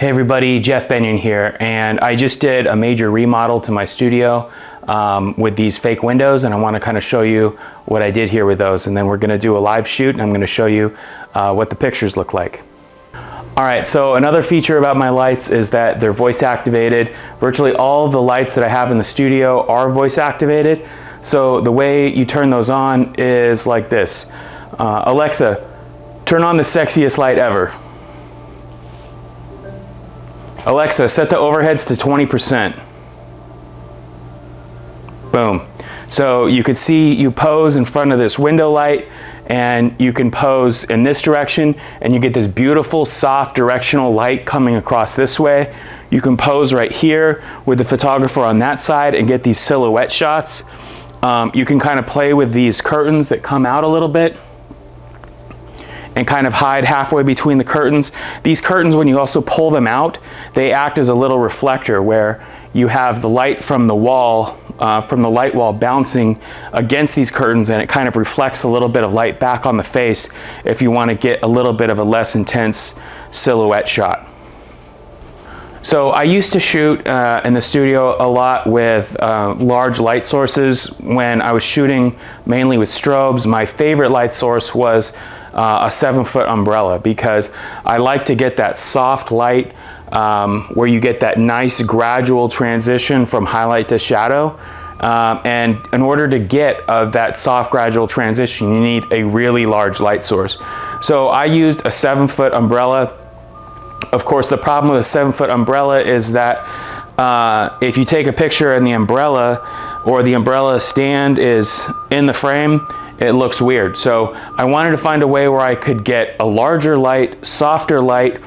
Hey everybody, Jeff Benyon here, and I just did a major remodel to my studio with these fake windows, and I want to kind of show you what I did here with those, and then we're going to do a live shoot and I'm going to show you what the pictures look like. Alright, so another feature about my lights is that they're voice activated. Virtually all the lights that I have in the studio are voice activated. So the way you turn those on is like this. Alexa, turn on the sexiest light ever. Alexa, set the overheads to 20%. Boom. So you could see you pose in front of this window light, and you can pose in this direction and you get this beautiful soft directional light coming across this way. You can pose right here with the photographer on that side and get these silhouette shots. You can kind of play with these curtains that come out a little bit and kind of hide halfway between the curtains. These curtains, when you also pull them out, they act as a little reflector where you have the light from the wall, from the light wall bouncing against these curtains, and it kind of reflects a little bit of light back on the face if you want to get a little bit of a less intense silhouette shot. So I used to shoot in the studio a lot with large light sources. When I was shooting mainly with strobes, my favorite light source was a 7-foot umbrella, because I like to get that soft light where you get that nice gradual transition from highlight to shadow. And in order to get that soft gradual transition, you need a really large light source. So I used a 7-foot umbrella. Of course, the problem with a 7-foot umbrella is that if you take a picture and the umbrella or the umbrella stand is in the frame, it looks weird. So I wanted to find a way where I could get a larger light, softer light,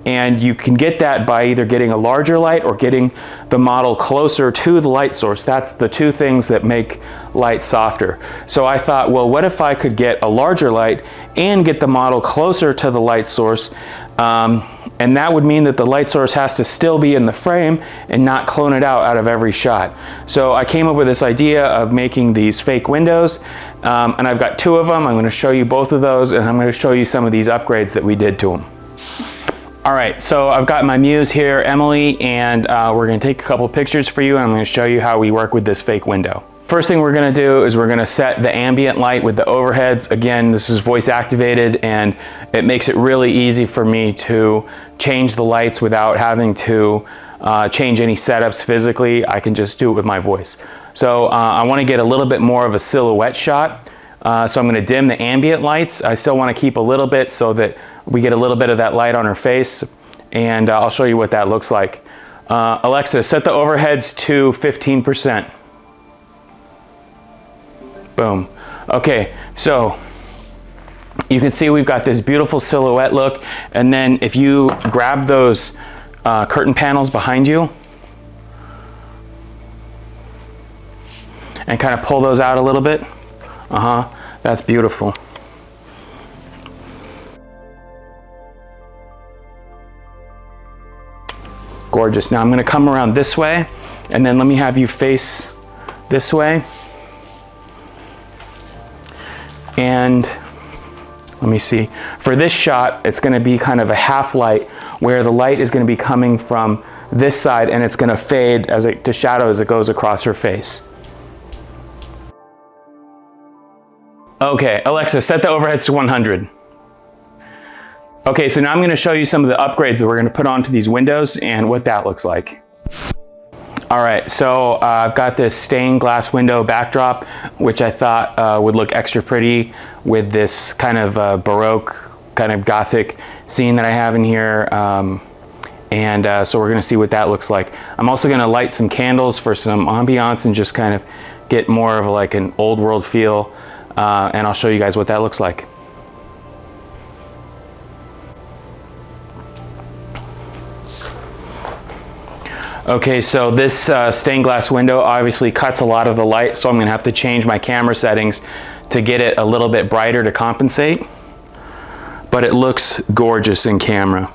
and you can get that by either getting a larger light or getting the model closer to the light source. That's the two things that make light softer. So I thought, well, what if I could get a larger light and get the model closer to the light source? And that would mean that the light source has to still be in the frame and not clone it out of every shot. So I came up with this idea of making these fake windows, and I've got 2 of them. I'm going to show you both of those, and I'm going to show you some of these upgrades that we did to them. All right, so I've got my muse here, Emily, and we're going to take a couple pictures for you, and I'm going to show you how we work with this fake window. First thing we're going to do is we're going to set the ambient light with the overheads. Again, this is voice activated, and it makes it really easy for me to change the lights without having to change any setups physically. I can just do it with my voice. So I want to get a little bit more of a silhouette shot. So I'm going to dim the ambient lights. I still want to keep a little bit so that we get a little bit of that light on her face, and I'll show you what that looks like. Alexa, set the overheads to 15%. Boom. Okay, so you can see we've got this beautiful silhouette look, and then if you grab those curtain panels behind you and kind of pull those out a little bit, that's beautiful. Gorgeous. Now I'm going to come around this way, and then let me have you face this way. And let me see. For this shot, it's going to be kind of a half light, where the light is going to be coming from this side, and it's going to fade to shadow as it goes across her face. Okay, Alexa, set the overheads to 100. Okay, so now I'm going to show you some of the upgrades that we're going to put onto these windows and what that looks like. All right, so I've got this stained glass window backdrop, which I thought would look extra pretty with this kind of Baroque, kind of Gothic scene that I have in here. So we're going to see what that looks like. I'm also going to light some candles for some ambiance and just kind of get more of like an old world feel. And I'll show you guys what that looks like. Okay, so this stained glass window obviously cuts a lot of the light, so I'm going to have to change my camera settings to get it a little bit brighter to compensate. But it looks gorgeous in camera.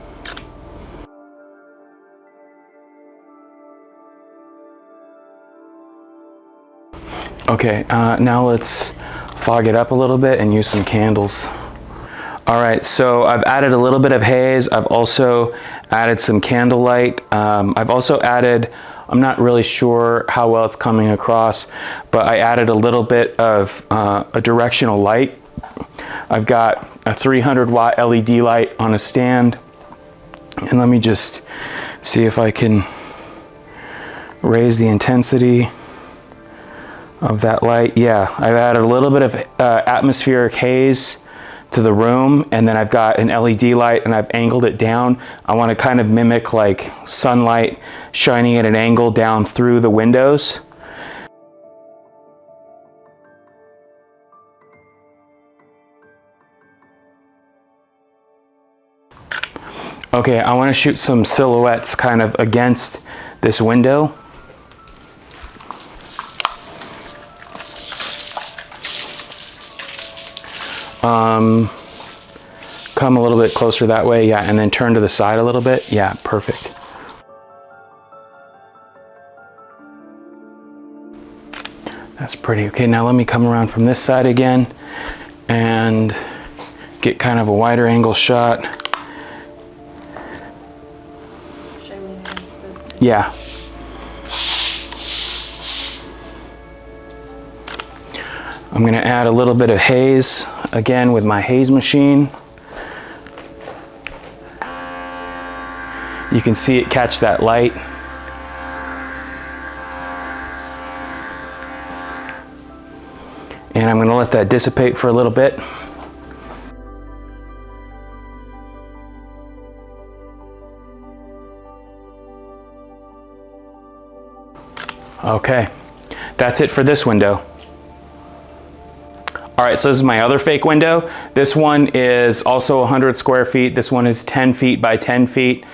Okay, now let's fog it up a little bit and use some candles. All right, so I've added a little bit of haze. I've also added some candlelight. I've also added, I'm not really sure how well it's coming across, but I added a little bit of a directional light. I've got a 300 watt LED light on a stand. And let me just see if I can raise the intensity of that light. Yeah, I've added a little bit of atmospheric haze to the room, and then I've got an LED light and I've angled it down. I want to kind of mimic like sunlight shining at an angle down through the windows. Okay, I want to shoot some silhouettes kind of against this window. Come a little bit closer that way, yeah, and then turn to the side a little bit. Yeah, perfect. That's pretty. Okay, now let me come around from this side again and get kind of a wider angle shot. Yeah. I'm going to add a little bit of haze again with my haze machine. You can see it catch that light. And I'm going to let that dissipate for a little bit. Okay, that's it for this window. All right, so this is my other fake window. This one is also 100 square feet. This one is 10 feet by 10 feet.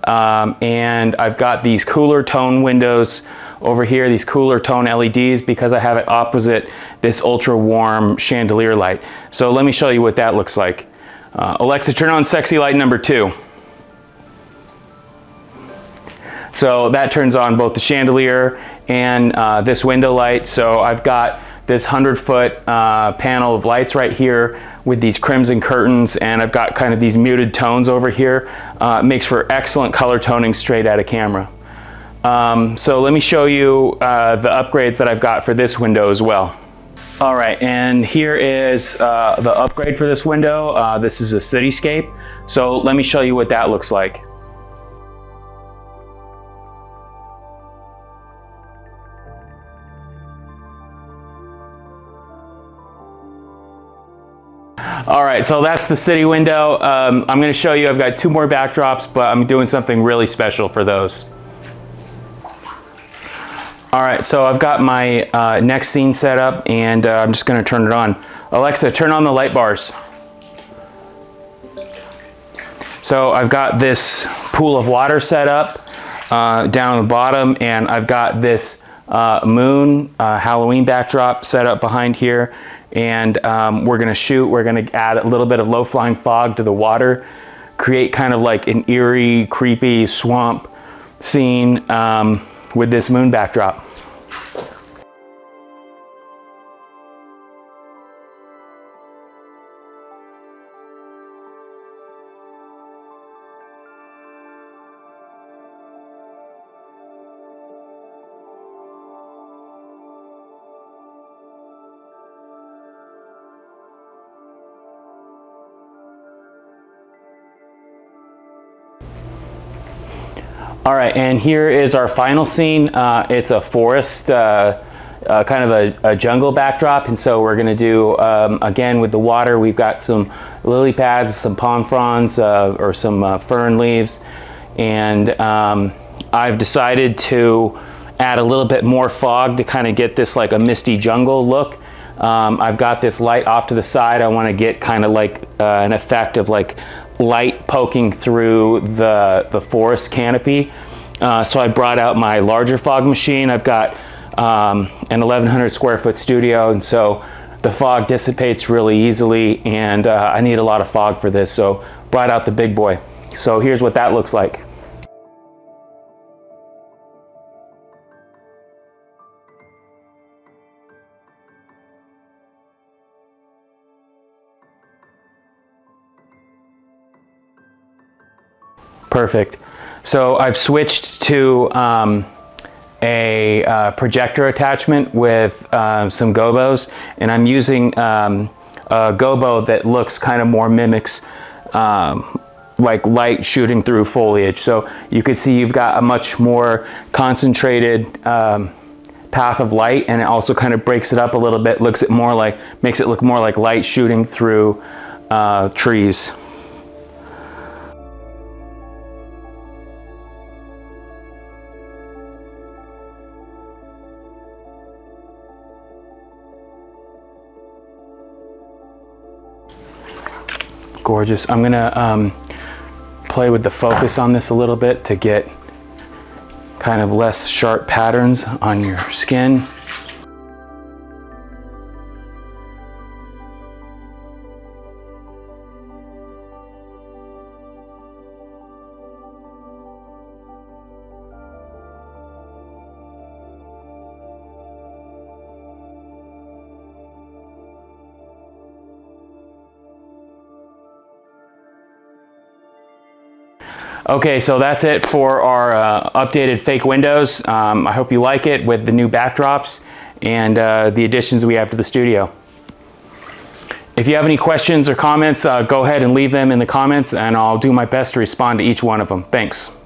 And I've got these cooler tone windows over here, these cooler tone LEDs, because I have it opposite this ultra warm chandelier light. So let me show you what that looks like. Alexa, turn on sexy light number 2. So that turns on both the chandelier and this window light. So I've got this 100-foot panel of lights right here with these crimson curtains, and I've got kind of these muted tones over here. It makes for excellent color toning straight out of camera. So let me show you the upgrades that I've got for this window as well. All right, and here is the upgrade for this window. This is a cityscape. So let me show you what that looks like. All right, so that's the city window. I'm going to show you, I've got 2 more backdrops, but I'm doing something really special for those. All right, so I've got my next scene set up, and I'm just going to turn it on. Alexa, turn on the light bars. So I've got this pool of water set up down at the bottom, and I've got this moon Halloween backdrop set up behind here. And we're going to add a little bit of low-flying fog to the water, create kind of like an eerie, creepy swamp scene with this moon backdrop. All right, and here is our final scene. It's a forest, kind of a jungle backdrop, and so we're gonna do, again with the water, we've got some lily pads, some palm fronds, or some fern leaves, and I've decided to add a little bit more fog to kind of get this like a misty jungle look. I've got this light off to the side. I wanna get kind of like an effect of like light poking through the forest canopy. So I brought out my larger fog machine. I've got an 1,100 square foot studio, and so the fog dissipates really easily, and I need a lot of fog for this, so brought out the big boy. So here's what that looks like. Perfect. So I've switched to a projector attachment with some gobos, and I'm using a gobo that looks kind of more mimics like light shooting through foliage. So you can see you've got a much more concentrated path of light, and it also kind of breaks it up a little bit, makes it look more like light shooting through trees. Gorgeous. I'm gonna play with the focus on this a little bit to get kind of less sharp patterns on your skin. Okay, so that's it for our updated fake windows. I hope you like it with the new backdrops and the additions we have to the studio. If you have any questions or comments, go ahead and leave them in the comments, and I'll do my best to respond to each one of them. Thanks.